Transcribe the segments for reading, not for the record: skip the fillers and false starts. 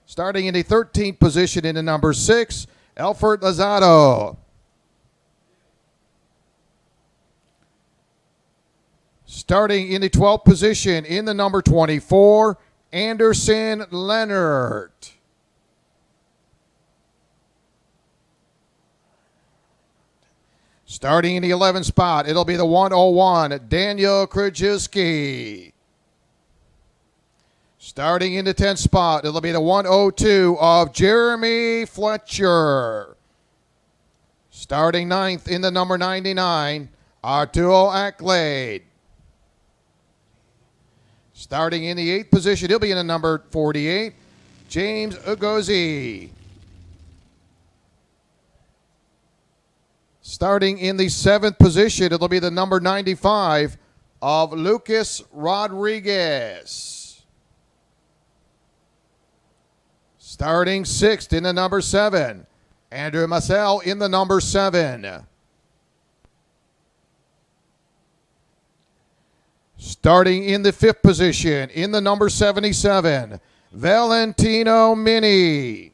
Starting in the 13th position in the number 6, Alfred Lozado. Starting in the 12th position in the number 24, Anderson Leonard. Starting in the 11th spot, it'll be the 101, Daniel Krajewski. Starting in the 10th spot, it'll be the 102 of Jeremy Fletcher. Starting 9th in the number 99, Arturo Acklade. Starting in the 8th position, he'll be in the number 48, James Ugozi. Starting in the 7th position, it'll be the number 95 of Lucas Rodriguez. Starting 6th in the number 7, Andrew Massell in the number 7. Starting in the 5th position in the number 77, Valentino Mini.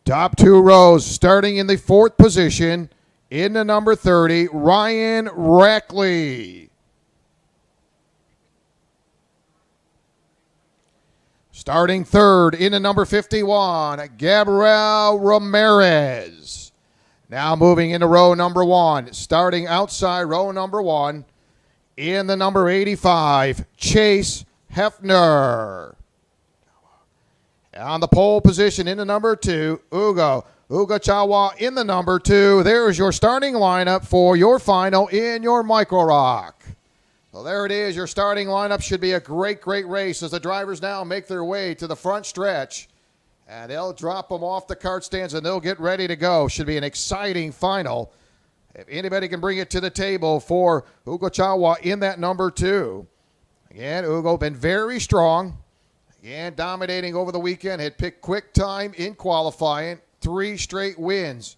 Top 2 rows, starting in the 4th position in the number 30, Ryan Rackley. Starting 3rd in the number 51, Gabriel Ramirez. Now moving into row number 1, starting outside row number 1 in the number 85, Chase Hefner. On the pole position in the number 2, Ugo Chawa in the number 2. There's your starting lineup for your final in your Micro Rock. So there it is. Your starting lineup should be a great race as the drivers now make their way to the front stretch. And they'll drop them off the cart stands and they'll get ready to go. Should be an exciting final. If anybody can bring it to the table for Ugo Chawa in that number 2. Again, Ugo been very strong. Again, dominating over the weekend. Had picked quick time in qualifying. 3 straight wins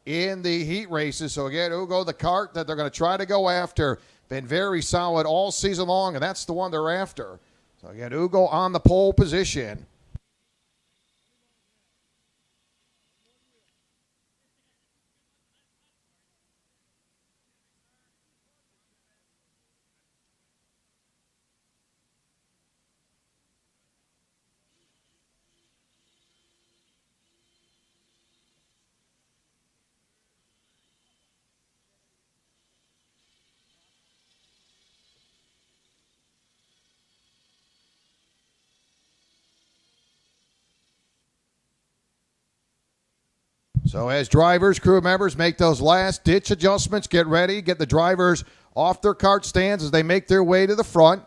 in the heat races. So again, Ugo, the cart that they're going to try to go after. Been very solid all season long, and that's the one they're after. So again, Ugo on the pole position. So as drivers, crew members make those last ditch adjustments, get ready, get the drivers off their cart stands as they make their way to the front.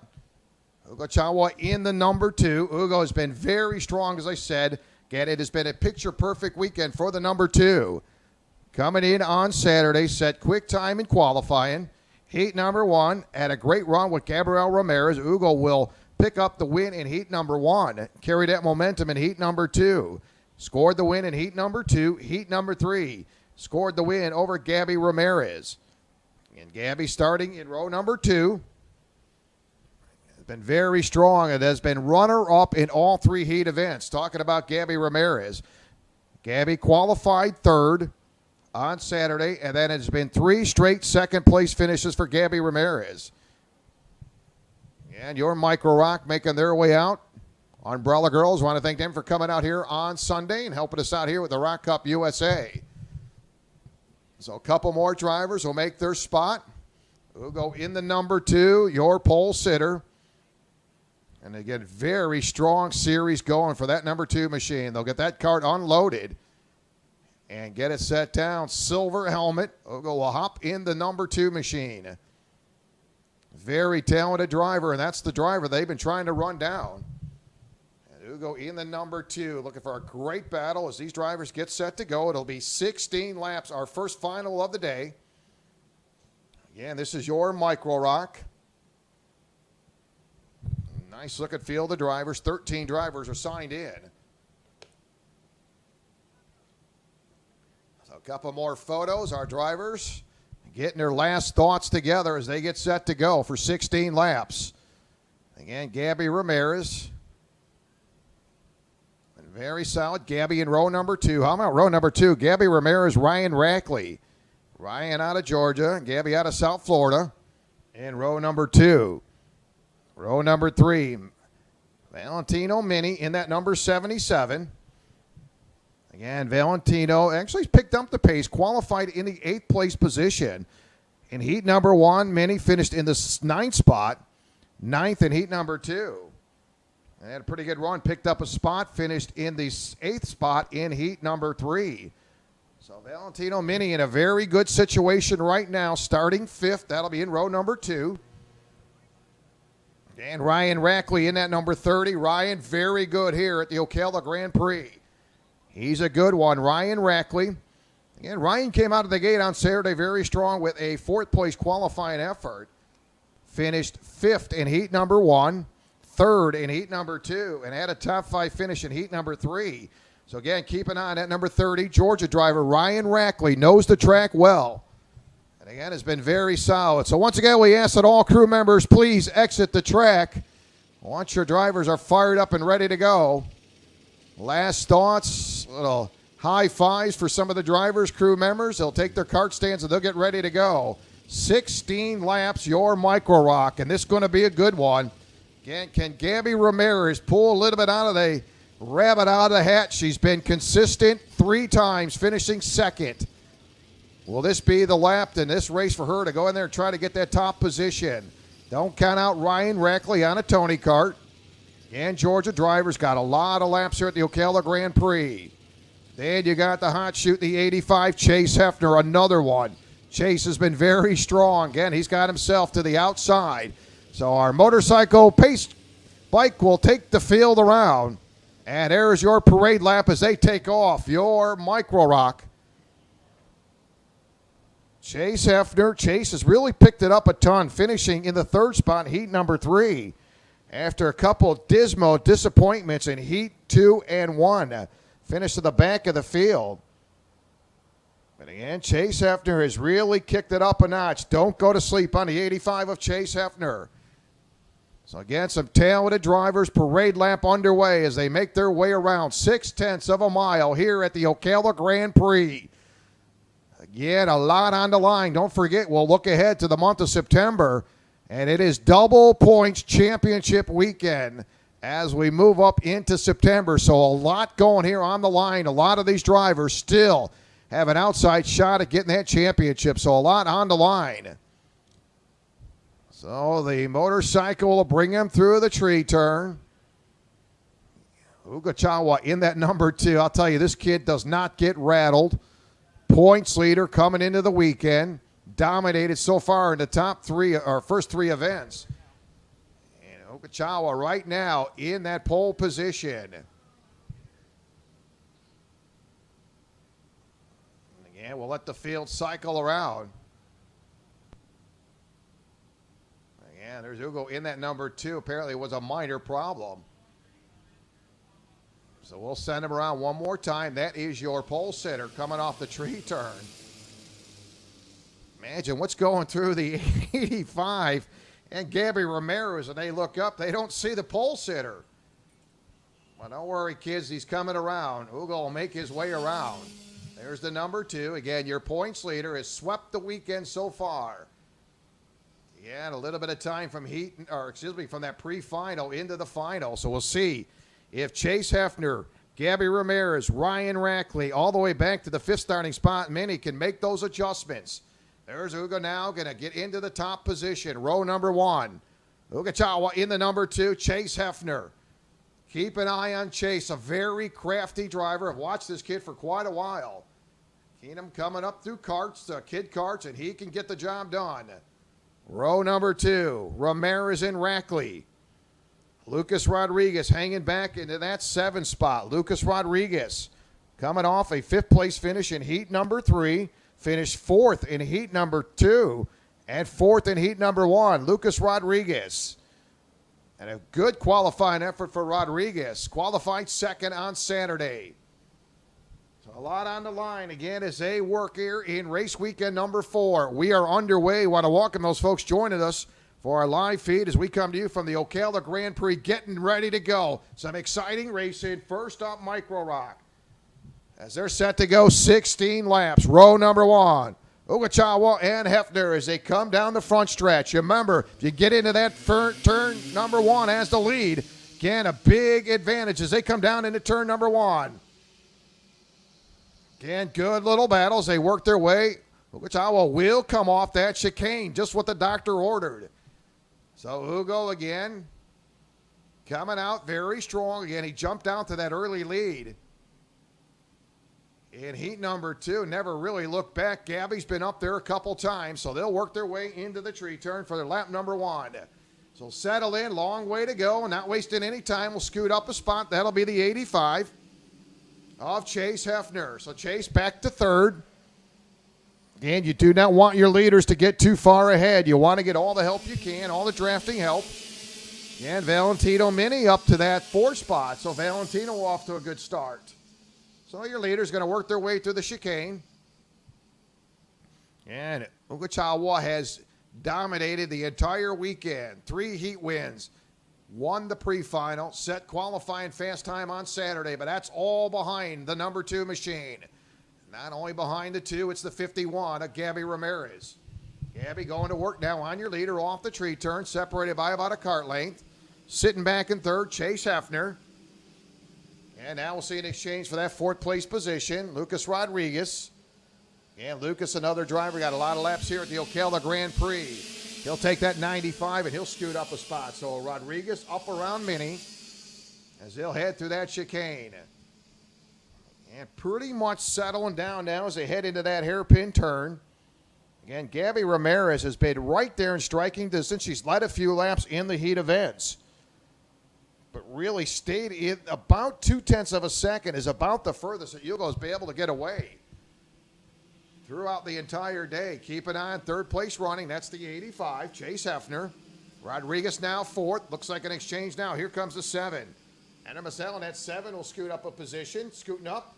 Ugo Chawa in the number 2. Ugo has been very strong, as I said. Again, it has been a picture-perfect weekend for the number 2. Coming in on Saturday, set quick time in qualifying. Heat number 1, had a great run with Gabriel Ramirez. Ugo will pick up the win in heat number 1, carry that momentum in heat number 2. Scored the win in heat number 2. Heat number 3. Scored the win over Gabby Ramirez. And Gabby starting in row number 2. Has been very strong and has been runner-up in all 3 heat events. Talking about Gabby Ramirez. Gabby qualified 3rd on Saturday, and then it's been 3 straight second-place finishes for Gabby Ramirez. And your Micro Rock making their way out. Umbrella Girls, want to thank them for coming out here on Sunday and helping us out here with the Rock Cup USA. So a couple more drivers will make their spot. We'll go in the number 2, your pole sitter. And again, very strong series going for that number 2 machine. They'll get that cart unloaded and get it set down. Silver helmet. Ugo will hop in the number 2 machine. Very talented driver, and that's the driver they've been trying to run down. Ugo in the number 2, looking for a great battle as these drivers get set to go. It'll be 16 laps, our first final of the day. Again, this is your Micro Rock. Nice look and feel of the drivers. 13 drivers are signed in. So a couple more photos. Our drivers getting their last thoughts together as they get set to go for 16 laps. Again, Gabby Ramirez. Very solid. Gabby in row number 2. How about row number 2? Gabby Ramirez, Ryan Rackley. Ryan out of Georgia, Gabby out of South Florida in row number 2. Row number 3, Valentino Mini in that number 77. Again, Valentino actually picked up the pace, qualified in the 8th place position. In heat number 1, Mini finished in the 9th spot, 9th in heat number 2. And had a pretty good run, picked up a spot, finished in the 8th spot in heat number 3. So Valentino Mini in a very good situation right now, starting 5th. That'll be in row number 2. And Ryan Rackley in that number 30. Ryan, very good here at the Ocala Grand Prix. He's a good one. Ryan Rackley. Again, Ryan came out of the gate on Saturday very strong with a 4th place qualifying effort. Finished 5th in heat number 1, 3rd in heat number 2, and had a top 5 finish in heat number 3. So again, keep an eye on that number 30, Georgia driver Ryan Rackley. Knows the track well. And again, has been very solid. So once again, we ask that all crew members please exit the track once your drivers are fired up and ready to go. Last thoughts, little high fives for some of the drivers, crew members. They'll take their kart stands and they'll get ready to go. 16 laps, your Micro Rock, and this is going to be a good one. Again, can Gabby Ramirez pull a little bit out of the rabbit out of the hat? She's been consistent 3 times, finishing 2nd. Will this be the lap in this race for her to go in there and try to get that top position? Don't count out Ryan Rackley on a Tony kart. And Georgia drivers got a lot of laps here at the Ocala Grand Prix. Then you got the hot shoot, the 85, Chase Hefner, another one. Chase has been very strong. Again, he's got himself to the outside. So our motorcycle pace bike will take the field around. And there's your parade lap as they take off, your Micro Rock. Chase Hefner. Chase has really picked it up a ton, finishing in the 3rd spot, heat number 3. After a couple dismal disappointments in heat 2 and 1. Finished at the back of the field. But again, Chase Hefner has really kicked it up a notch. Don't go to sleep on the 85 of Chase Hefner. So again, some talented drivers, parade lap underway as they make their way around 0.6 of a mile here at the Ocala Grand Prix. Again, a lot on the line. Don't forget, we'll look ahead to the month of September, and it is double points championship weekend as we move up into September. So a lot going here on the line. A lot of these drivers still have an outside shot at getting that championship. So a lot on the line. So the motorcycle will bring him through the tree turn. Ugachawa in that number 2. I'll tell you, this kid does not get rattled. Points leader coming into the weekend. Dominated so far in the top 3, or first 3 events. And Ugachawa right now in that pole position. And again, we'll let the field cycle around. Yeah, there's Ugo in that number 2. Apparently it was a minor problem. So we'll send him around one more time. That is your pole sitter coming off the tree turn. Imagine what's going through the 85 and Gabby Ramirez, and they look up. They don't see the pole sitter. Well, don't worry, kids. He's coming around. Ugo will make his way around. There's the number 2. Again, your points leader has swept the weekend so far. Yeah, and a little bit of time from from that pre-final into the final. So we'll see if Chase Hefner, Gabby Ramirez, Ryan Rackley, all the way back to the 5th starting spot, Mini can make those adjustments. There's Ugo now going to get into the top position. Row number 1. Ugachawa in the number 2, Chase Hefner. Keep an eye on Chase, a very crafty driver. I've watched this kid for quite a while. Keenum coming up through karts, kid karts, and he can get the job done. Row number 2, Ramirez and Rackley. Lucas Rodriguez hanging back into that 7th spot. Lucas Rodriguez coming off a 5th place finish in heat number 3. Finished 4th in heat number 2 and 4th in heat number 1. Lucas Rodriguez. And a good qualifying effort for Rodriguez. Qualified 2nd on Saturday. So a lot on the line again as they work here in race weekend number 4. We are underway. Want to welcome those folks joining us for our live feed as we come to you from the Ocala Grand Prix, getting ready to go. Some exciting racing. First up, Micro Rock, as they're set to go 16 laps. Row number one, Ugachawa and Hefner as they come down the front stretch. Remember, if you get into that turn number one as the lead, again, a big advantage as they come down into turn number one. Again, good little battles. They work their way. Ugachawa will come off that chicane, just what the doctor ordered. So Ugo again coming out very strong. Again, he jumped out to that early lead. In heat number two, never really looked back. Gabby's been up there a couple times, so they'll work their way into the tree turn for their lap number one. So settle in, long way to go, not wasting any time. We'll scoot up a spot. That'll be the 85 of Chase Hefner. So Chase back to third. Again, you do not want your leaders to get too far ahead. You want to get all the help you can, all the drafting help. And Valentino Mini up to that fourth spot. So Valentino off to a good start. So your leader's going to work their way through the chicane. And Ugachawa has dominated the entire weekend. 3 heat wins. Won the pre-final. Set qualifying fast time on Saturday. But that's all behind the number 2 machine. Not only behind the 2, it's the 51 of Gabby Ramirez. Gabby going to work now on your leader off the tree turn. Separated by about a cart length. Sitting back in third, Chase Hefner. And now we'll see an exchange for that 4th place position. Lucas Rodriguez. And Lucas, another driver, got a lot of laps here at the Ocala Grand Prix. He'll take that 95 and he'll scoot up a spot. So Rodriguez up around Mini as they'll head through that chicane. And pretty much settling down now as they head into that hairpin turn. Again, Gabby Ramirez has been right there in striking distance. She's led a few laps in the heat events, but really stayed in about 0.2 of a second is about the furthest that Yugo's be able to get away throughout the entire day. Keep an eye on third place running. That's the 85, Chase Hefner. Rodriguez now 4th. Looks like an exchange now. Here comes the 7. Anna Massell, that 7 will scoot up a position. Scooting up.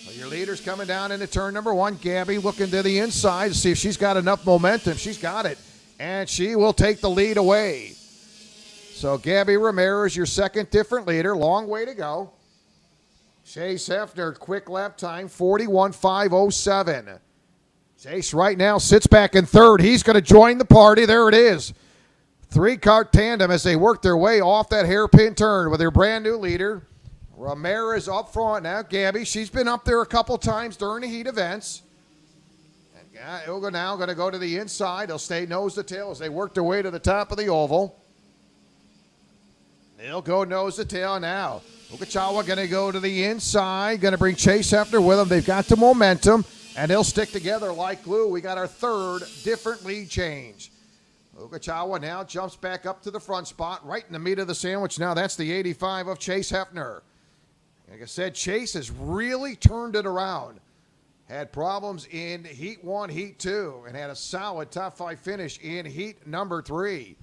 Well, your leader's coming down into turn number 1. Gabby looking to the inside to see if she's got enough momentum. She's got it. And she will take the lead away. So Gabby Ramirez, your second different leader. Long way to go. Chase Hefner, quick lap time, 41.507. Chase right now sits back in third. He's going to join the party. There it is. 3-cart tandem as they work their way off that hairpin turn with their brand new leader. Ramirez up front now. Gabby, she's been up there a couple times during the heat events. And Ugo now going to go to the inside. They'll stay nose to tail as they work their way to the top of the oval. They'll go nose to tail now. Ugachawa going to go to the inside. Going to bring Chase Hefner with them. They've got the momentum, and they'll stick together like glue. We got our third different lead change. Ugachawa now jumps back up to the front spot, right in the meat of the sandwich. Now that's the 85 of Chase Hefner. Like I said, Chase has really turned it around. Had problems in Heat 1, Heat 2, and had a solid top 5 finish in Heat number 3.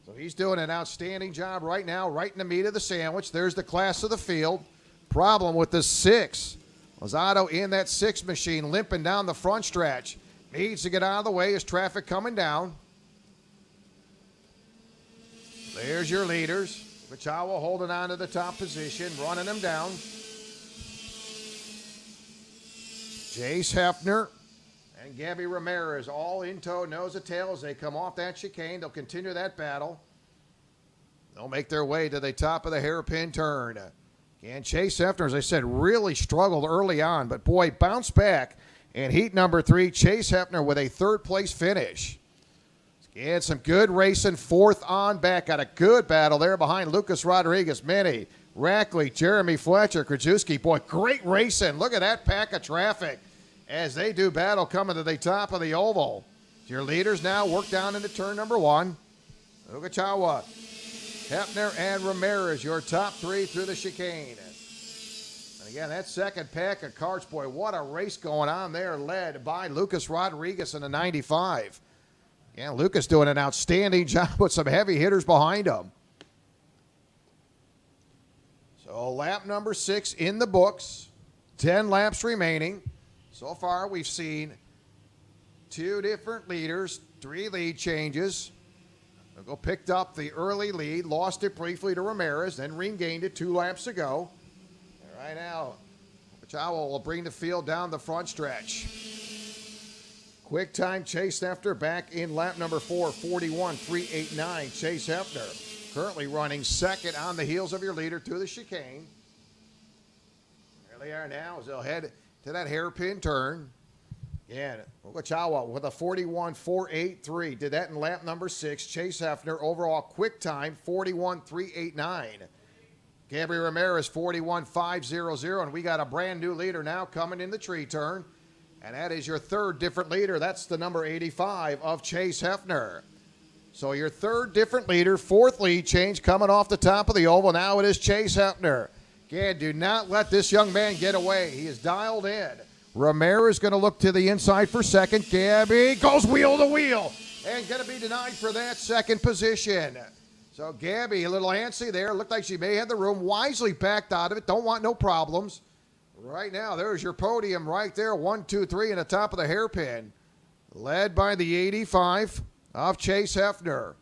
So he's doing an outstanding job right now, right in the meat of the sandwich. There's the class of the field. Problem with the 6. Lozado in that 6 machine, limping down the front stretch. Needs to get out of the way as traffic coming down. There's your leaders. Ugachawa holding on to the top position, running them down. Chase Hefner and Gabby Ramirez all in tow, nose to tail as they come off that chicane. They'll continue that battle. They'll make their way to the top of the hairpin turn. And Chase Hefner, as I said, really struggled early on, but boy, bounced back. And heat number 3, Chase Hefner with a 3rd place finish. And some good racing, 4th on back. Got a good battle there behind Lucas Rodriguez, Mini, Rackley, Jeremy Fletcher, Krajewski. Boy, great racing. Look at that pack of traffic as they do battle coming to the top of the oval. Your leaders now work down into turn number 1. Ugachawa, Hefner, and Ramirez, your top 3 through the chicane. And again, that second pack of carts, boy, what a race going on there, led by Lucas Rodriguez in the 95. Yeah, Lucas doing an outstanding job with some heavy hitters behind him. So lap number 6 in the books. 10 laps remaining. So far we've seen 2 different leaders, 3 lead changes. Ugo picked up the early lead, lost it briefly to Ramirez, then regained it 2 laps to go. And right now, Ochoa will bring the field down the front stretch. Quick time Chase Hefner back in lap number 4, 41.389. Chase Hefner currently running second on the heels of your leader to the chicane. There they are now as they'll head to that hairpin turn. Again, Ochoa with a 41.483. Did that in lap number 6. Chase Hefner overall quick time 41.389. Gabriel Ramirez 41.500. And we got a brand new leader now coming in the tree turn. And that is your third different leader. That's the number 85 of Chase Hefner. So your third different leader, fourth lead change coming off the top of the oval. Now it is Chase Hefner. Again, do not let this young man get away. He is dialed in. Ramirez going to look to the inside for second. Gabby goes wheel to wheel and going to be denied for that second position. So Gabby, a little antsy there. Looked like she may have the room. Wisely backed out of it. Don't want no problems. Right now, there's your podium right there. 1, 2, 3 in the top of the hairpin. Led by the 85 of Chase Hefner.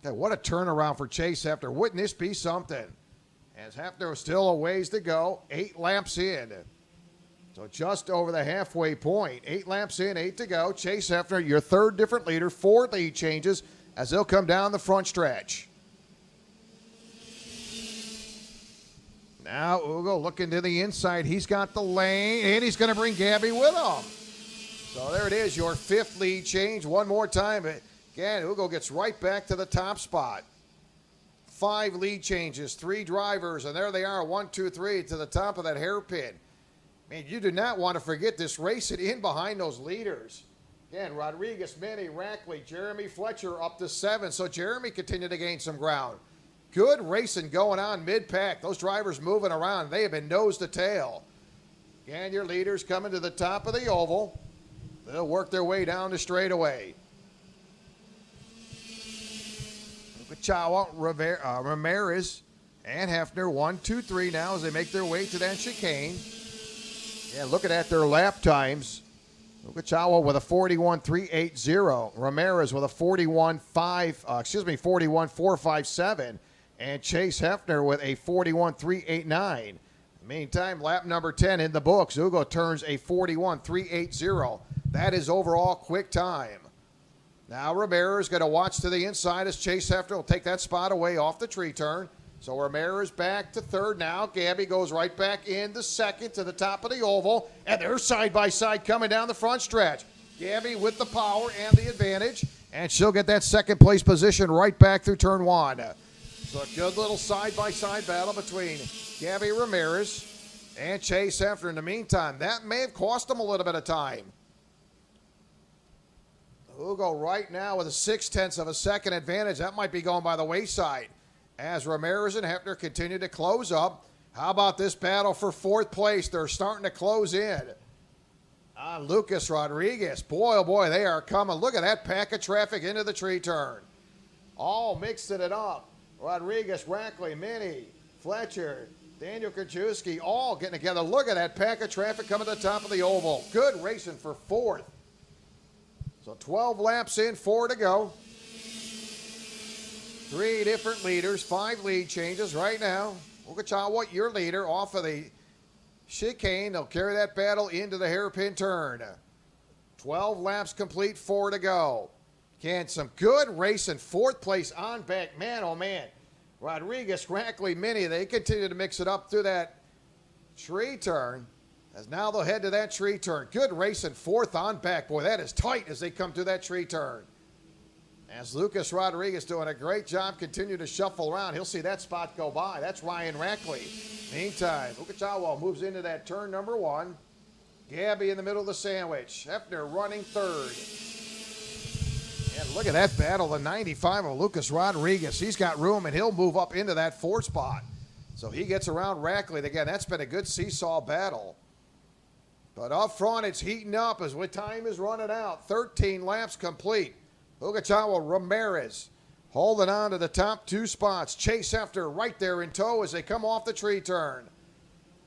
Okay, what a turnaround for Chase Hefner. Wouldn't this be something? As Hefner was still a ways to go. 8 laps in. So just over the halfway point. 8 laps in, 8 to go. Chase Hefner, your third different leader. 4 lead changes as they'll come down the front stretch. Now Ugo looking to the inside. He's got the lane, and he's going to bring Gabby with him. So there it is, your 5th lead change. One more time. Again, Ugo gets right back to the top spot. 5 lead changes, 3 drivers, and there they are, 1, 2, 3 to the top of that hairpin. Man, you do not want to forget this racing in behind those leaders. Again, Rodriguez, Minnie, Rackley, Jeremy Fletcher up to 7. So Jeremy continued to gain some ground. Good racing going on mid-pack. Those drivers moving around. They have been nose to tail. Again, your leaders coming to the top of the oval. They'll work their way down the straightaway. Ochoa, Ramirez, and Hefner. 1, 2, 3 now as they make their way to that chicane. Yeah, looking at their lap times. Ochoa with a 41.380. Ramirez with a 41.457. And Chase Hefner with a 41.389. Meantime, lap number 10 in the books. Ugo turns a 41.380. That is overall quick time. Now Ramirez going to watch to the inside as Chase Hefner will take that spot away off the tree turn. So Ramirez back to third now. Gabby goes right back into second to the top of the oval. And they're side by side coming down the front stretch. Gabby with the power and the advantage. And she'll get that second place position right back through turn 1. So a good little side-by-side battle between Gabby Ramirez and Chase Hefner. In the meantime, that may have cost them a little bit of time. Ugo right now with a 0.6 of a second advantage. That might be going by the wayside as Ramirez and Hefner continue to close up. How about this battle for 4th place? They're starting to close in. Lucas Rodriguez. Boy, oh boy, they are coming. Look at that pack of traffic into the tree turn. All mixing it up. Rodriguez, Rackley, Minnie, Fletcher, Daniel Krajewski, all getting together. Look at that pack of traffic coming to the top of the oval. Good racing for 4th. So 12 laps in, 4 to go. 3 different leaders, 5 lead changes right now. Ochoa, your leader, off of the chicane. They'll carry that battle into the hairpin turn. 12 laps complete, 4 to go. Again, some good racing. 4th place on back. Man, oh man. Rodriguez, Rackley, Minnie, they continue to mix it up through that tree turn. As now they'll head to that tree turn. Good racing. 4th on back. Boy, that is tight as they come through that tree turn. As Lucas Rodriguez doing a great job, continue to shuffle around. He'll see that spot go by. That's Ryan Rackley. Meantime, Ochoa moves into that turn number 1. Gabby in the middle of the sandwich. Hefner running 3rd. And look at that battle, the 95 of Lucas Rodriguez. He's got room, and he'll move up into that 4th spot. So he gets around Rackley. Again, that's been a good seesaw battle. But up front, it's heating up as time is running out. 13 laps complete. Ochoa, Ramirez holding on to the top 2 spots. Chase Hefner right there in tow as they come off the tree turn.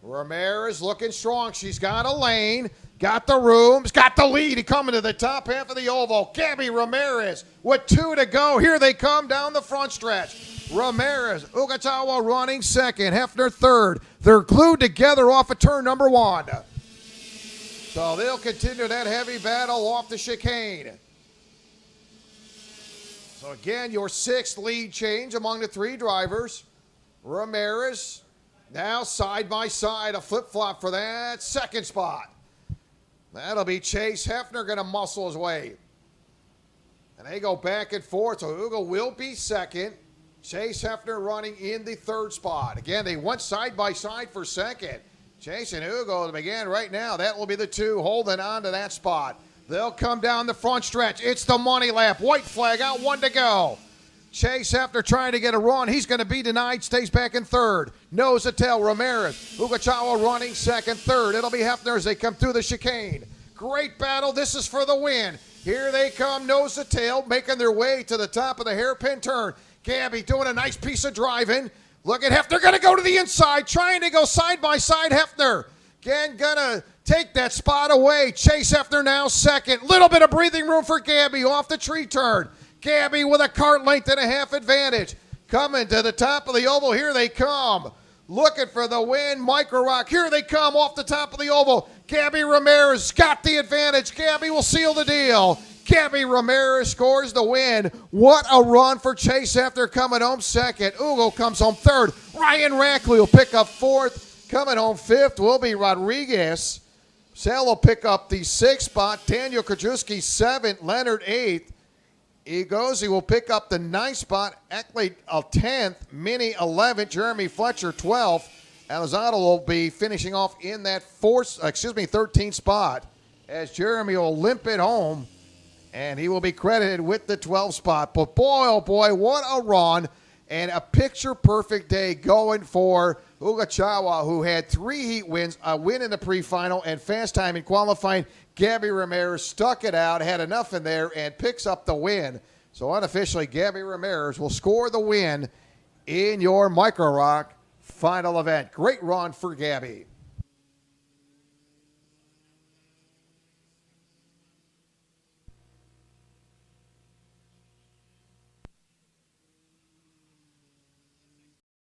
Ramirez looking strong. She's got a lane. got the rooms, got the lead. Coming to the top half of the oval. Gabby Ramirez with 2 to go. Here they come down the front stretch. Ramirez, Ugatawa running second, Hefner third. They're glued together off of turn number 1. So they'll continue that heavy battle off the chicane. So again, your 6th lead change among the 3 drivers. Ramirez now side by side, a flip-flop for that 2nd spot. That'll be Chase Hefner going to muscle his way. And they go back and forth, so Ugo will be 2nd. Chase Hefner running in the 3rd spot. Again, they went side by side for 2nd. Chase and Ugo begin right now. That will be the 2 holding on to that spot. They'll come down the front stretch. It's the money lap. White flag out, 1 to go. Chase Hefner trying to get a run. He's going to be denied. Stays back in 3rd. Nose to tail. Ramirez. Ugachawa running 2nd, 3rd. It'll be Hefner as they come through the chicane. Great battle. This is for the win. Here they come, nose to tail, making their way to the top of the hairpin turn. Gabby doing a nice piece of driving. Look at Hefner, going to go to the inside, trying to go side by side. Hefner again going to take that spot away. Chase Hefner now 2nd. Little bit of breathing room for Gabby off the tree turn. Gabby with a cart length and a half advantage. Coming to the top of the oval. Here they come. Looking for the win. Micro Rock. Here they come off the top of the oval. Gabby Ramirez got the advantage. Gabby will seal the deal. Gabby Ramirez scores the win. What a run for Chase after coming home 2nd. Ugo comes home 3rd. Ryan Rackley will pick up 4th. Coming home 5th will be Rodriguez. Sal will pick up the 6th spot. Daniel Krajewski 7th. Leonard 8th. Egozi will pick up the 9th spot. Eckley 10th. Minnie 11th. Jeremy Fletcher 12th. Elizondo will be finishing off in that 13th spot as Jeremy will limp it home, and he will be credited with the 12th spot. But boy, oh boy, what a run and a picture-perfect day going for Ugachawa, who had 3 heat wins, a win in the pre-final, and fast time in qualifying. Gabby Ramirez stuck it out, had enough in there, and picks up the win. So unofficially, Gabby Ramirez will score the win in your Micro Rock final event. Great run for Gabby.